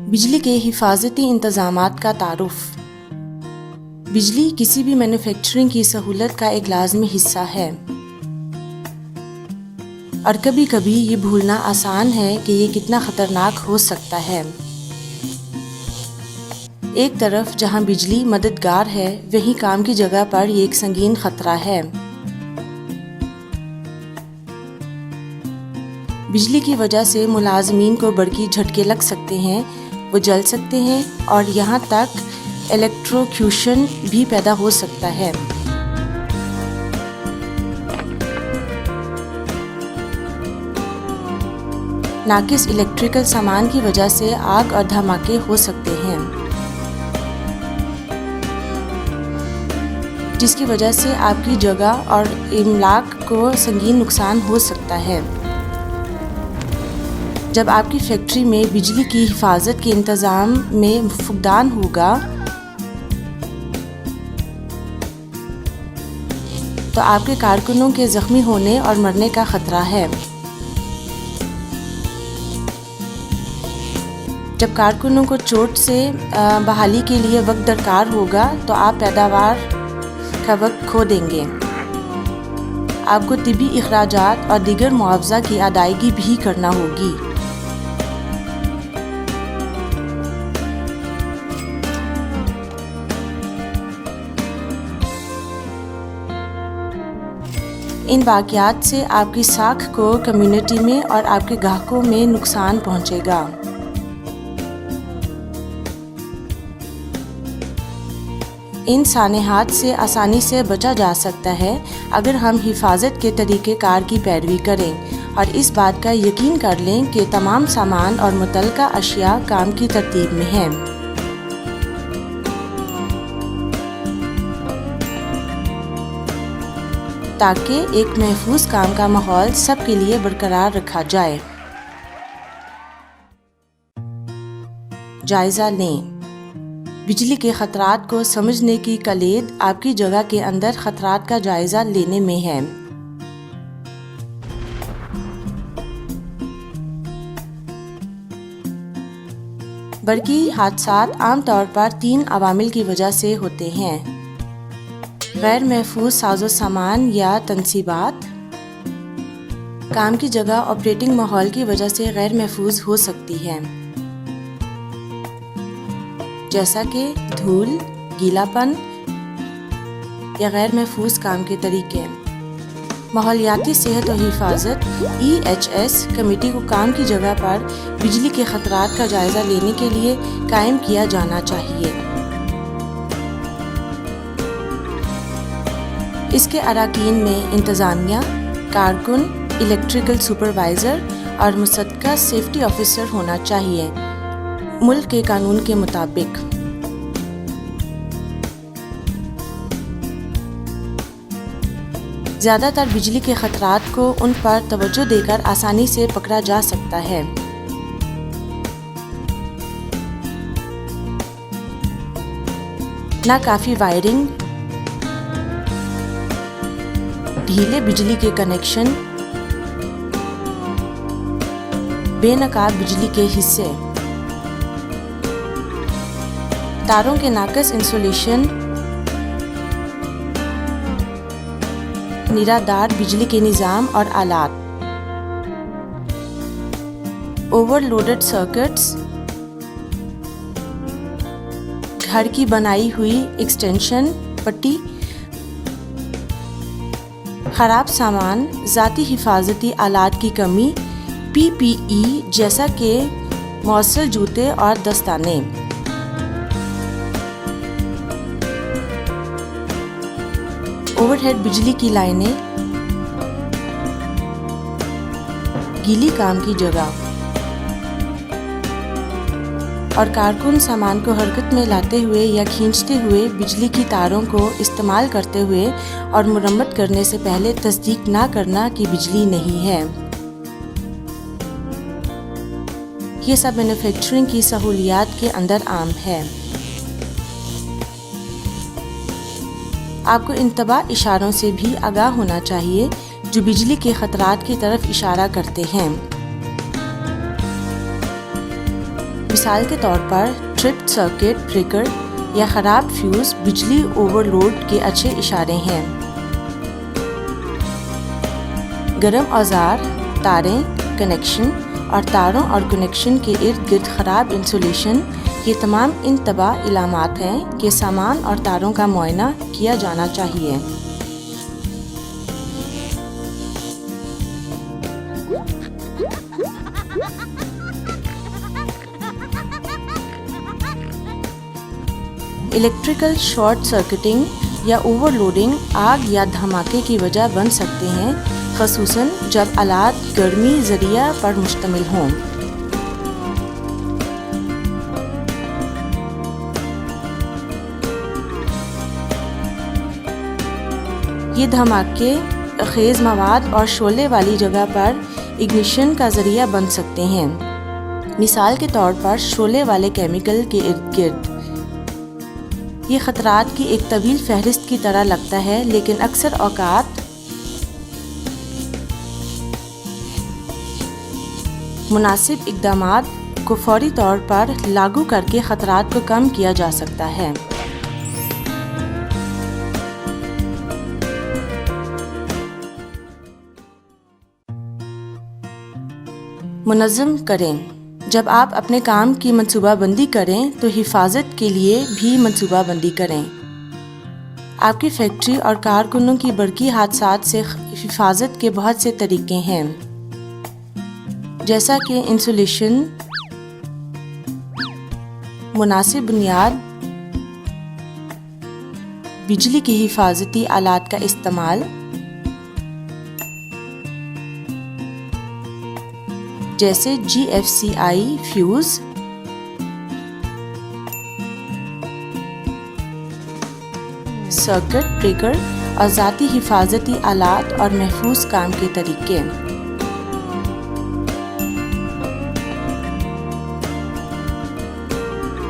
بجلی کے حفاظتی انتظامات کا تعارف۔ بجلی کسی بھی مینوفیکچرنگ کی سہولت کا ایک لازمی حصہ ہے، اور کبھی کبھی یہ بھولنا آسان ہے کہ یہ کتنا خطرناک ہو سکتا ہے۔ ایک طرف جہاں بجلی مددگار ہے، وہیں کام کی جگہ پر یہ ایک سنگین خطرہ ہے۔ بجلی کی وجہ سے ملازمین کو برقی جھٹکے لگ سکتے ہیں، وہ جل سکتے ہیں، اور یہاں تک الیکٹروکیوشن بھی پیدا ہو سکتا ہے۔ ناقص الیکٹریکل سامان کی وجہ سے آگ اور دھماکے ہو سکتے ہیں، جس کی وجہ سے آپ کی جگہ اور املاک کو سنگین نقصان ہو سکتا ہے۔ جب آپ کی فیکٹری میں بجلی کی حفاظت کے انتظام میں فقدان ہوگا تو آپ کے کارکنوں کے زخمی ہونے اور مرنے کا خطرہ ہے۔ جب کارکنوں کو چوٹ سے بحالی کے لیے وقت درکار ہوگا تو آپ پیداوار کا وقت کھو دیں گے۔ آپ کو طبی اخراجات اور دیگر معاوضہ کی ادائیگی بھی کرنا ہوگی۔ ان واقعات سے آپ کی ساکھ کو کمیونٹی میں اور آپ کے گاہکوں میں نقصان پہنچے گا۔ ان سانحات سے آسانی سے بچا جا سکتا ہے اگر ہم حفاظت کے طریقہ کار کی پیروی کریں اور اس بات کا یقین کر لیں کہ تمام سامان اور متعلقہ اشیاء کام کی ترتیب میں ہیں۔ تاکہ ایک محفوظ کام کا ماحول سب کے لیے برقرار رکھا جائے۔ جائزہ لیں۔ بجلی کے خطرات کو سمجھنے کی کلید آپ کی جگہ کے اندر خطرات کا جائزہ لینے میں ہے۔ برقی حادثات عام طور پر 3 عوامل کی وجہ سے ہوتے ہیں: غیر محفوظ ساز و سامان یا تنصیبات۔ کام کی جگہ آپریٹنگ ماحول کی وجہ سے غیر محفوظ ہو سکتی ہے، جیسا کہ دھول، گیلا پن یا غیر محفوظ کام کے طریقے۔ ماحولیاتی صحت و حفاظت EHS کمیٹی کو کام کی جگہ پر بجلی کے خطرات کا جائزہ لینے کے لیے قائم کیا جانا چاہیے۔ اس کے اراکین میں انتظامیہ، کارکن، الیکٹریکل سپروائزر اور مصدقہ سیفٹی آفیسر ہونا چاہیے، ملک کے قانون کے مطابق۔ زیادہ تر بجلی کے خطرات کو ان پر توجہ دے کر آسانی سے پکڑا جا سکتا ہے۔ ناکافی وائرنگ، ڈھیلے بجلی کے کنیکشن، بے نقاب بجلی کے حصے، تاروں کے ناقص انسولیشن، نرادار بجلی کے نظام اور آلات، اوور لوڈڈ سرکٹس، گھر کی بنائی ہوئی ایکسٹینشن پٹی، خراب سامان، ذاتی حفاظتی آلات کی کمی، PPE جیسا کہ مؤثر جوتے اور دستانے۔ اوور ہیڈ بجلی کی لائنیں، گیلی کام کی جگہ، اور کارکن سامان کو حرکت میں لاتے ہوئے یا کھینچتے ہوئے بجلی کی تاروں کو استعمال کرتے ہوئے اور مرمت کرنے سے پہلے تصدیق نہ کرنا کہ بجلی نہیں ہے۔ یہ سب مینوفیکچرنگ کی سہولیات کے اندر عام ہے۔ آپ کو ان تباہ اشاروں سے بھی آگاہ ہونا چاہیے جو بجلی کے خطرات کی طرف اشارہ کرتے ہیں۔ مثال کے طور پر ٹرپڈ سرکٹ بریکر یا خراب فیوز بجلی اوور لوڈ کے اچھے اشارے ہیں۔ گرم اوزار، تاریں، کنیکشن اور تاروں اور کنیکشن کے ارد گرد خراب انسولیشن، یہ تمام انتباہ علامات ہیں کہ سامان اور تاروں کا معائنہ کیا جانا چاہیے۔ الیکٹریکل شارٹ سرکٹنگ یا اوور لوڈنگ آگ یا دھماکے کی وجہ بن سکتے ہیں، خصوصاً جب آلات گرمی ذریعہ پر مشتمل ہوں۔ یہ دھماکے خیز مواد اور شعلے والی جگہ پر اگنیشن کا ذریعہ بن سکتے ہیں، مثال کے طور پر شعلے والے کیمیکل کے ارد گرد۔ یہ خطرات کی ایک طویل فہرست کی طرح لگتا ہے، لیکن اکثر اوقات مناسب اقدامات کو فوری طور پر لاگو کر کے خطرات کو کم کیا جا سکتا ہے۔ منظم کریں۔ جب آپ اپنے کام کی منصوبہ بندی کریں تو حفاظت کے لیے بھی منصوبہ بندی کریں۔ آپ کی فیکٹری اور کارکنوں کی برقی حادثات سے حفاظت کے بہت سے طریقے ہیں، جیسا کہ انسولیشن، مناسب بنیاد، بجلی کی حفاظتی آلات کا استعمال، جیسے GFCI فیوز، سرکٹ بریکر اور ذاتی حفاظتی آلات اور محفوظ کام کے طریقے۔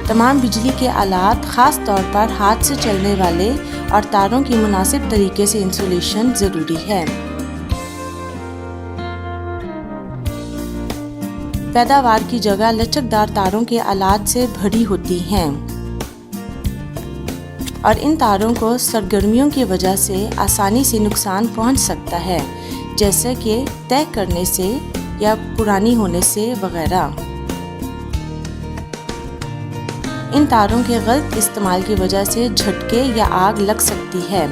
تمام بجلی کے آلات، خاص طور پر ہاتھ سے چلنے والے اور تاروں کی مناسب طریقے سے انسولیشن ضروری ہے۔ پیداوار کی جگہ لچکدار تاروں کے آلات سے بھری ہوتی ہیں اور ان تاروں کو سرگرمیوں کی وجہ سے آسانی سے نقصان پہنچ سکتا ہے، جیسے کہ طے کرنے سے یا پرانی ہونے سے وغیرہ۔ ان تاروں کے غلط استعمال کی وجہ سے جھٹکے یا آگ لگ سکتی ہے۔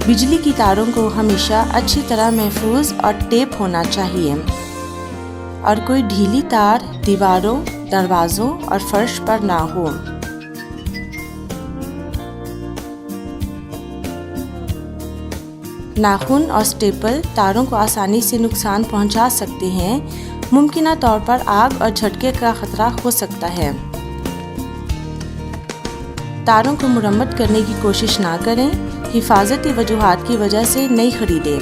بجلی کی تاروں کو ہمیشہ اچھی طرح محفوظ اور ٹیپ ہونا چاہیے اور کوئی ڈھیلی تار دیواروں، دروازوں اور فرش پر نہ ہو۔ ناخن اور سٹیپل تاروں کو آسانی سے نقصان پہنچا سکتے ہیں، ممکنہ طور پر آگ اور جھٹکے کا خطرہ ہو سکتا ہے۔ تاروں کو مرمت کرنے کی کوشش نہ کریں، حفاظتی وجوہات کی وجہ سے نہیں خریدیں۔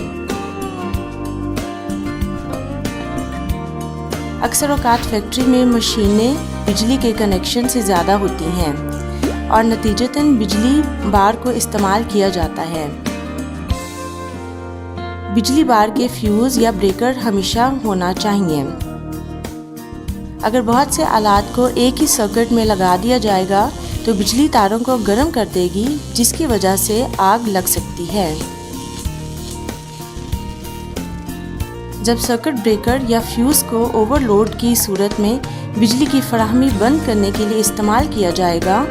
اکثر اوقات فیکٹری میں مشینیں بجلی کے کنیکشن سے زیادہ ہوتی ہیں اور نتیجتاً بجلی بار کو استعمال کیا جاتا ہے۔ بجلی بار کے فیوز یا بریکر ہمیشہ ہونا چاہیے۔ اگر بہت سے آلات کو ایک ہی سرکٹ میں لگا دیا جائے گا تو بجلی تاروں کو گرم کر دے گی، جس کی وجہ سے آگ لگ سکتی ہے۔ جب سرکٹ بریکر یا فیوز کو اوور لوڈ کی صورت میں بجلی کی فراہمی بند کرنے کے لیے استعمال کیا جائے گا،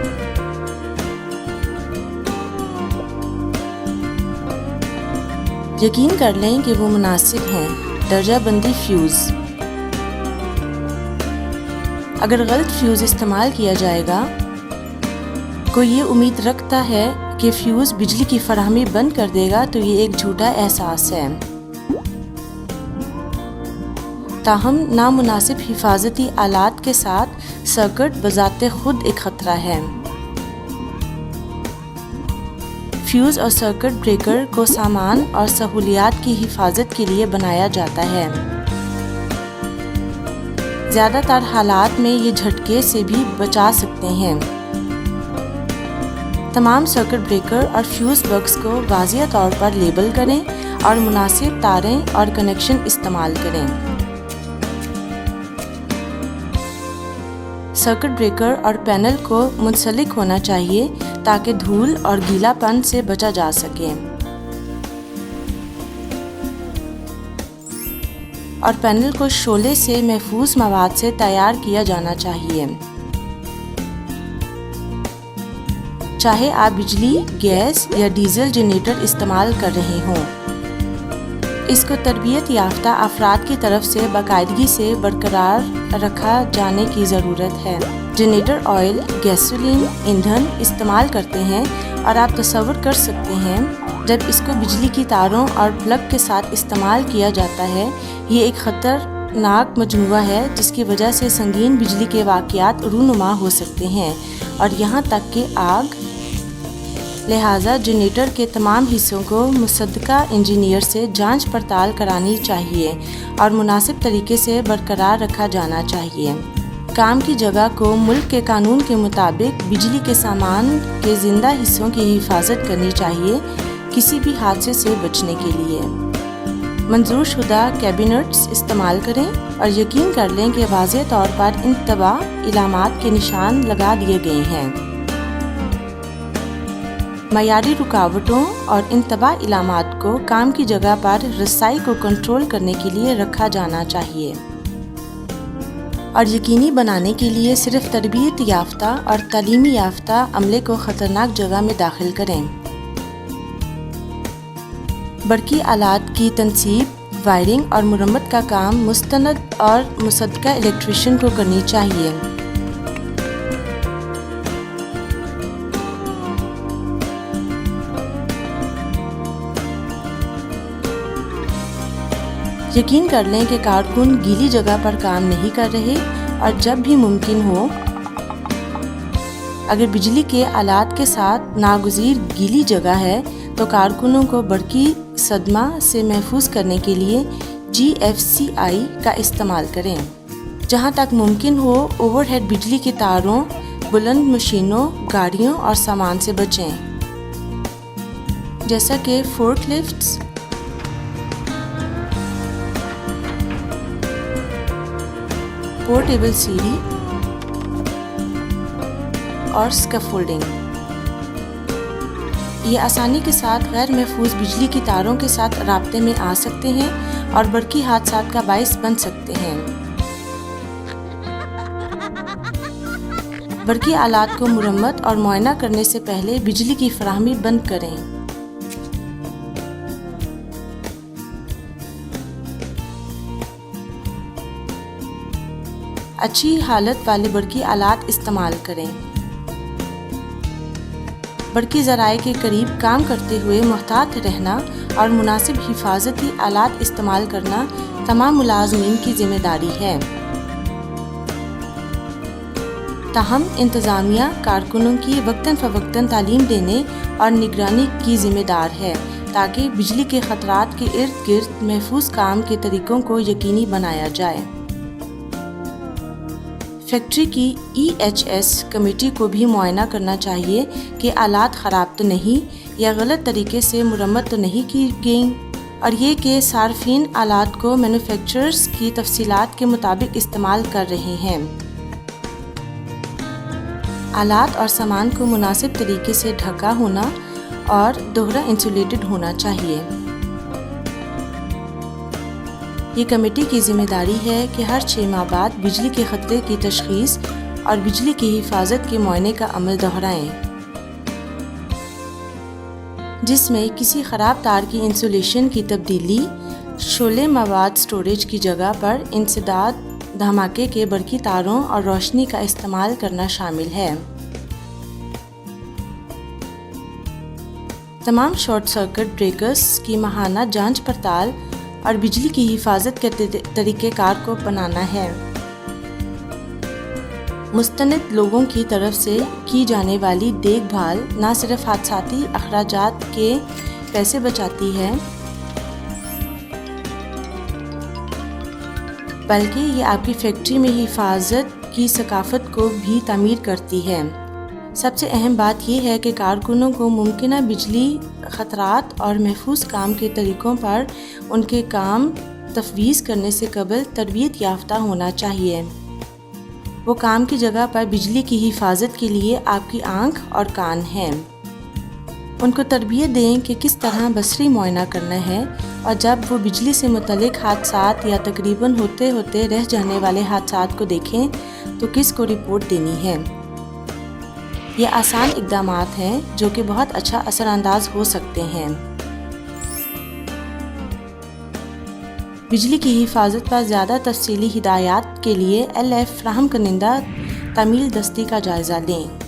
یقین کر لیں کہ وہ مناسب ہیں۔ درجہ بندی فیوز۔ اگر غلط فیوز استعمال کیا جائے گا، کوئی یہ امید رکھتا ہے کہ فیوز بجلی کی فراہمی بند کر دے گا تو یہ ایک جھوٹا احساس ہے۔ تاہم نامناسب حفاظتی آلات کے ساتھ سرکٹ بذات خود ایک خطرہ ہے۔ فیوز اور سرکٹ بریکر کو سامان اور سہولیات کی حفاظت کے لیے بنایا جاتا ہے۔ زیادہ تر حالات میں یہ جھٹکے سے بھی بچا سکتے ہیں۔ تمام سرکٹ بریکر اور فیوز بکس کو واضح طور پر لیبل کریں اور مناسب تاریں اور کنیکشن استعمال کریں۔ سرکٹ بریکر اور پینل کو منسلک ہونا چاہیے تاکہ دھول اور گیلا پن سے بچا جا سکے، اور پینل کو شعلے سے محفوظ مواد سے تیار کیا جانا چاہیے۔ چاہے آپ بجلی، گیس یا ڈیزل جنریٹر استعمال کر رہے ہوں، اس کو تربیت یافتہ افراد کی طرف سے باقاعدگی سے برقرار رکھا جانے کی ضرورت ہے۔ جنریٹر آئل، گیسولین، ایندھن استعمال کرتے ہیں اور آپ تصور کر سکتے ہیں جب اس کو بجلی کی تاروں اور پلگ کے ساتھ استعمال کیا جاتا ہے، یہ ایک خطرناک مجموعہ ہے جس کی وجہ سے سنگین بجلی کے واقعات رونما ہو سکتے ہیں اور یہاں تک کہ آگ۔ لہٰذا جنریٹر کے تمام حصوں کو مصدقہ انجینئر سے جانچ پڑتال کرانی چاہیے اور مناسب طریقے سے برقرار رکھا جانا چاہیے۔ کام کی جگہ کو ملک کے قانون کے مطابق بجلی کے سامان کے زندہ حصوں کی حفاظت کرنی چاہیے، کسی بھی حادثے سے بچنے کے لیے۔ منظور شدہ کیبنٹس استعمال کریں اور یقین کر لیں کہ واضح طور پر انتباہ علامات کے نشان لگا دیے گئے ہیں۔ معیاری رکاوٹوں اور انتباہ علامات کو کام کی جگہ پر رسائی کو کنٹرول کرنے کے لیے رکھا جانا چاہیے، اور یقینی بنانے کے لیے صرف تربیت یافتہ اور تعلیمی یافتہ عملے کو خطرناک جگہ میں داخل کریں۔ برقی آلات کی تنصیب، وائرنگ اور مرمت کا کام مستند اور مصدقہ الیکٹریشین کو کرنی چاہیے۔ یقین کر لیں کہ کارکن گیلی جگہ پر کام نہیں کر رہے، اور جب بھی ممکن ہو اگر بجلی کے آلات کے ساتھ ناگزیر گیلی جگہ ہے تو کارکنوں کو برقی صدمہ سے محفوظ کرنے کے لیے GFCI کا استعمال کریں۔ جہاں تک ممکن ہو اوور ہیڈ بجلی کی تاروں، بلند مشینوں، گاڑیوں اور سامان سے بچیں، جیسا کہ فورک لفٹس، پورٹیبل سیڑھی اور اسکیفولڈنگ۔ یہ آسانی کے ساتھ غیر محفوظ بجلی کی تاروں کے ساتھ رابطے میں آ سکتے ہیں اور برقی حادثات کا باعث بن سکتے ہیں۔ برقی آلات کو مرمت اور معائنہ کرنے سے پہلے بجلی کی فراہمی بند کریں۔ اچھی حالت والے برقی آلات استعمال کریں۔ برقی ذرائع کے قریب کام کرتے ہوئے محتاط رہنا اور مناسب حفاظتی آلات استعمال کرنا تمام ملازمین کی ذمہ داری ہے۔ تاہم انتظامیہ کارکنوں کی وقتاً فوقتاً تعلیم دینے اور نگرانی کی ذمہ دار ہے تاکہ بجلی کے خطرات کے ارد گرد محفوظ کام کے طریقوں کو یقینی بنایا جائے۔ فیکٹری کی EHS کمیٹی کو بھی معائنہ کرنا چاہیے کہ آلات خراب تو نہیں یا غلط طریقے سے مرمت تو نہیں کی گئیں، اور یہ کہ صارفین آلات کو مینوفیکچررز کی تفصیلات کے مطابق استعمال کر رہے ہیں۔ آلات اور سامان کو مناسب طریقے سے ڈھکا ہونا اور دوہرا انسولیٹڈ ہونا چاہیے۔ یہ کمیٹی کی ذمہ داری ہے کہ ہر 6 ماہ بعد بجلی کے خطرے کی تشخیص اور بجلی کی حفاظت کے معائنے کا عمل دہرائیں، جس میں کسی خراب تار کی انسولیشن کی تبدیلی، شعلے مواد سٹوریج کی جگہ پر انسداد، دھماکے کے برقی تاروں اور روشنی کا استعمال کرنا شامل ہے۔ تمام شارٹ سرکٹ بریکرز کی ماہانہ جانچ پڑتال اور بجلی کی حفاظت کے طریقہ کار کو اپنانا ہے۔ مستند لوگوں کی طرف سے کی جانے والی دیکھ بھال نہ صرف حادثاتی اخراجات کے پیسے بچاتی ہے، بلکہ یہ آپ کی فیکٹری میں حفاظت کی ثقافت کو بھی تعمیر کرتی ہے۔ سب سے اہم بات یہ ہے کہ کارکنوں کو ممکنہ بجلی خطرات اور محفوظ کام کے طریقوں پر ان کے کام تفویض کرنے سے قبل تربیت یافتہ ہونا چاہیے۔ وہ کام کی جگہ پر بجلی کی حفاظت کے لیے آپ کی آنکھ اور کان ہیں۔ ان کو تربیت دیں کہ کس طرح بصری معائنہ کرنا ہے، اور جب وہ بجلی سے متعلق حادثات یا تقریباً ہوتے ہوتے رہ جانے والے حادثات کو دیکھیں تو کس کو رپورٹ دینی ہے۔ یہ آسان اقدامات ہیں جو کہ بہت اچھا اثر انداز ہو سکتے ہیں۔ بجلی کی حفاظت پر زیادہ تفصیلی ہدایات کے لیے LF فراہم کنندہ تعمیل دستی کا جائزہ لیں۔